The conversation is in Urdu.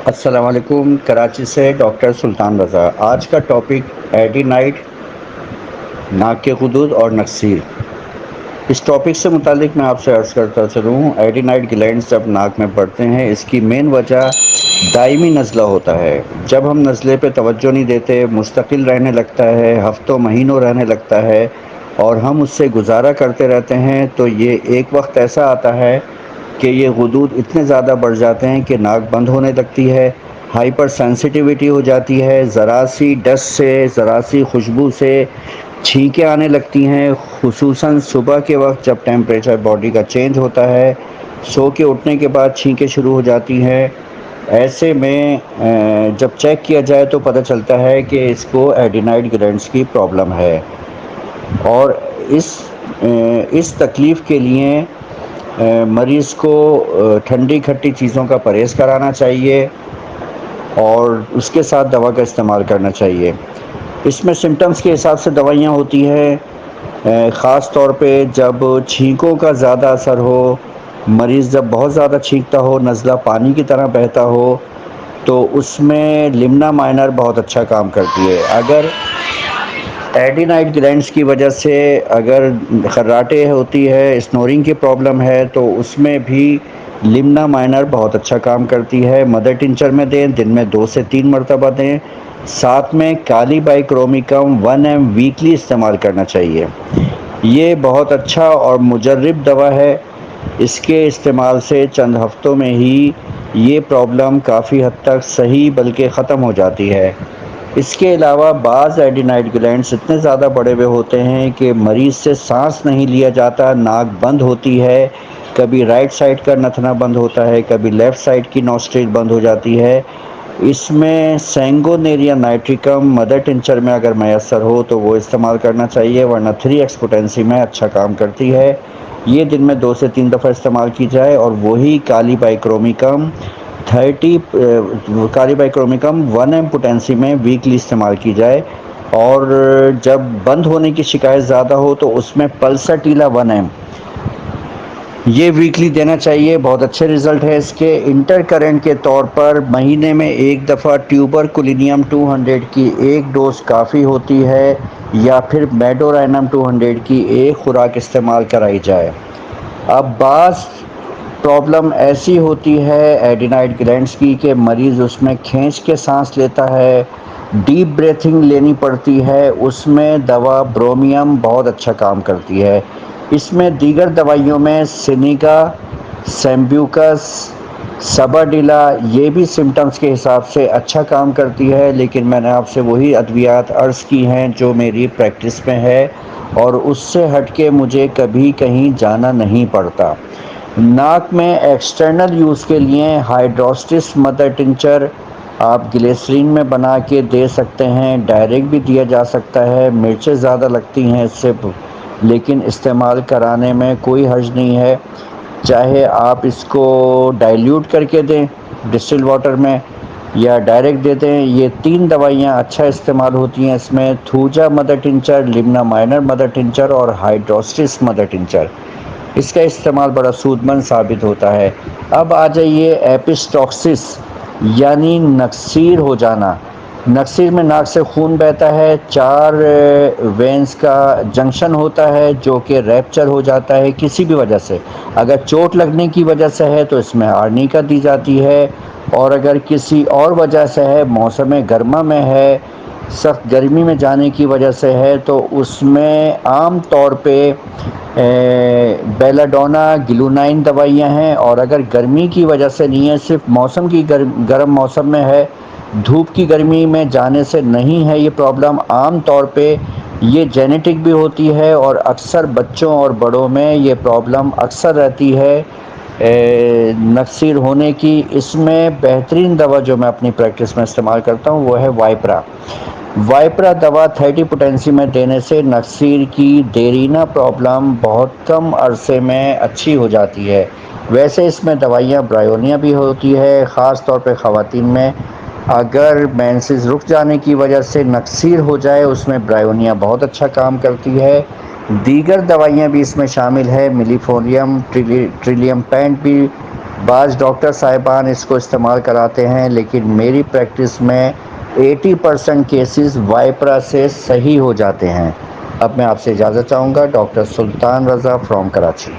السلام علیکم، کراچی سے ڈاکٹر سلطان رضا۔ آج کا ٹاپک ایڈینائڈ، ناک کے غدود اور نکسیر۔ اس ٹاپک سے متعلق میں آپ سے عرض کرتا چلوں، ایڈینائڈ گلینڈز جب ناک میں بڑھتے ہیں، اس کی مین وجہ دائمی نزلہ ہوتا ہے۔ جب ہم نزلے پہ توجہ نہیں دیتے، مستقل رہنے لگتا ہے، ہفتوں مہینوں رہنے لگتا ہے اور ہم اس سے گزارا کرتے رہتے ہیں، تو یہ ایک وقت ایسا آتا ہے کہ یہ غدود اتنے زیادہ بڑھ جاتے ہیں کہ ناک بند ہونے لگتی ہے، ہائپر سینسٹیویٹی ہو جاتی ہے، ذرا سی ڈسٹ سے، ذرا سی خوشبو سے چھینکیں آنے لگتی ہیں، خصوصاً صبح کے وقت جب ٹیمپریچر باڈی کا چینج ہوتا ہے، سو کے اٹھنے کے بعد چھینکیں شروع ہو جاتی ہیں۔ ایسے میں جب چیک کیا جائے تو پتہ چلتا ہے کہ اس کو ایڈینائڈ گلینڈز کی پرابلم ہے، اور اس تکلیف کے لیے مریض کو ٹھنڈی کھٹی چیزوں کا پرہیز کرانا چاہیے اور اس کے ساتھ دوا کا استعمال کرنا چاہیے۔ اس میں سمٹمز کے حساب سے دوائیاں ہوتی ہیں، خاص طور پہ جب چھینکوں کا زیادہ اثر ہو، مریض جب بہت زیادہ چھینکتا ہو، نزلہ پانی کی طرح بہتا ہو، تو اس میں لمنا مائنر بہت اچھا کام کرتی ہے۔ اگر ایڈینائڈ گلینڈز کی وجہ سے اگر خراٹے ہوتی ہے، اسنورنگ کی پرابلم ہے، تو اس میں بھی لمنا مائنر بہت اچھا کام کرتی ہے۔ مدر ٹنچر میں دیں، دن میں 2 سے 3 مرتبہ دیں، ساتھ میں کالی بائی کرومیکم 1 ایم ویکلی استعمال کرنا چاہیے۔ یہ بہت اچھا اور مجرب دوا ہے، اس کے استعمال سے چند ہفتوں میں ہی یہ پرابلم کافی حد تک صحیح بلکہ ختم ہو جاتی ہے۔ اس کے علاوہ بعض ایڈینائڈ گلینڈز اتنے زیادہ بڑے ہوئے ہوتے ہیں کہ مریض سے سانس نہیں لیا جاتا، ناک بند ہوتی ہے، کبھی رائٹ سائڈ کا نتھنا بند ہوتا ہے، کبھی لیفٹ سائڈ کی نوسٹریل بند ہو جاتی ہے۔ اس میں سینگونیریا نائٹریکم مدر ٹنچر میں اگر میسر ہو تو وہ استعمال کرنا چاہیے، ورنہ 3 ایکس پوٹینسی میں اچھا کام کرتی ہے۔ یہ دن میں 2 سے 3 دفعہ استعمال کی جائے، اور وہی کالی بائی کرومیکم 1 ایم پوٹینسی میں ویکلی استعمال کی جائے، اور جب بند ہونے کی شکایت زیادہ ہو تو اس میں پلساٹیلا 1 ایم یہ ویکلی دینا چاہیے۔ بہت اچھے رزلٹ ہے اس کے۔ انٹر کرنٹ کے طور پر مہینے میں ایک دفعہ ٹیوبر کولینیم 200 کی ایک ڈوز کافی ہوتی ہے، یا پھر میڈورائنم 200 کی ایک خوراک استعمال کرائی جائے۔ اب بعض پرابلم ایسی ہوتی ہے ایڈینائڈ گلینڈز کی کہ مریض اس میں کھینچ کے سانس لیتا ہے، ڈیپ بریتھنگ لینی پڑتی ہے، اس میں دوا برومیم بہت اچھا کام کرتی ہے۔ اس میں دیگر دوائیوں میں سینیگا، سیمبیوکس، سباڈیلا یہ بھی سمٹمز کے حساب سے اچھا کام کرتی ہے، لیکن میں نے آپ سے وہی ادویات عرض کی ہیں جو میری پریکٹس میں ہے، اور اس سے ہٹ کے مجھے کبھی کہیں جانا نہیں پڑتا۔ ناک میں ایکسٹرنل یوز کے لیے ہائیڈروسٹس مدر ٹنچر آپ گلیسرین میں بنا کے دے سکتے ہیں، ڈائریکٹ بھی دیا جا سکتا ہے، مرچیں زیادہ لگتی ہیں اس سے، لیکن استعمال کرانے میں کوئی حرج نہیں ہے۔ چاہے آپ اس کو ڈائلیوٹ کر کے دیں ڈسٹل واٹر میں، یا ڈائریکٹ دے دیں۔ یہ 3 دوائیاں اچھا استعمال ہوتی ہیں اس میں: تھوجا مدر ٹنچر، لمنا مائنر مدر ٹنچر اور ہائیڈروسٹس مدر ٹنچر۔ اس کا استعمال بڑا سود مند ثابت ہوتا ہے۔ اب آ جائیے ایپسٹاکسس یعنی نکسیر ہو جانا۔ نکسیر میں ناک سے خون بہتا ہے، 4 وینز کا جنکشن ہوتا ہے جو کہ ریپچر ہو جاتا ہے کسی بھی وجہ سے۔ اگر چوٹ لگنے کی وجہ سے ہے تو اس میں آرنیکا دی جاتی ہے، اور اگر کسی اور وجہ سے ہے، موسم گرما میں ہے، سخت گرمی میں جانے کی وجہ سے ہے، تو اس میں عام طور پہ بیلاڈونا، گلونائن دوائیاں ہیں۔ اور اگر گرمی کی وجہ سے نہیں ہے، صرف موسم کی گرم موسم میں ہے، دھوپ کی گرمی میں جانے سے نہیں ہے یہ پرابلم، عام طور پہ یہ جینیٹک بھی ہوتی ہے، اور اکثر بچوں اور بڑوں میں یہ پرابلم اکثر رہتی ہے نکسیر ہونے کی۔ اس میں بہترین دوا جو میں اپنی پریکٹس میں استعمال کرتا ہوں وہ ہے وائپرا۔ وائپرا دوا 30 پوٹینسی میں دینے سے نکسیر کی دیرینہ پرابلم بہت کم عرصے میں اچھی ہو جاتی ہے۔ ویسے اس میں دوائیاں برائیونیا بھی ہوتی ہے، خاص طور پہ خواتین میں اگر مینسز رک جانے کی وجہ سے نکسیر ہو جائے، اس میں برائیونیا بہت اچھا کام کرتی ہے۔ دیگر دوائیاں بھی اس میں شامل ہے، ملیفولیم، ٹریلیم پینٹ بھی بعض ڈاکٹر صاحبان اس کو استعمال کراتے ہیں، لیکن میری پریکٹس میں 80% کیسز وائپرا سے صحیح ہو جاتے ہیں۔ اب میں آپ سے اجازت چاہوں گا، ڈاکٹر سلطان رضا فرام کراچی۔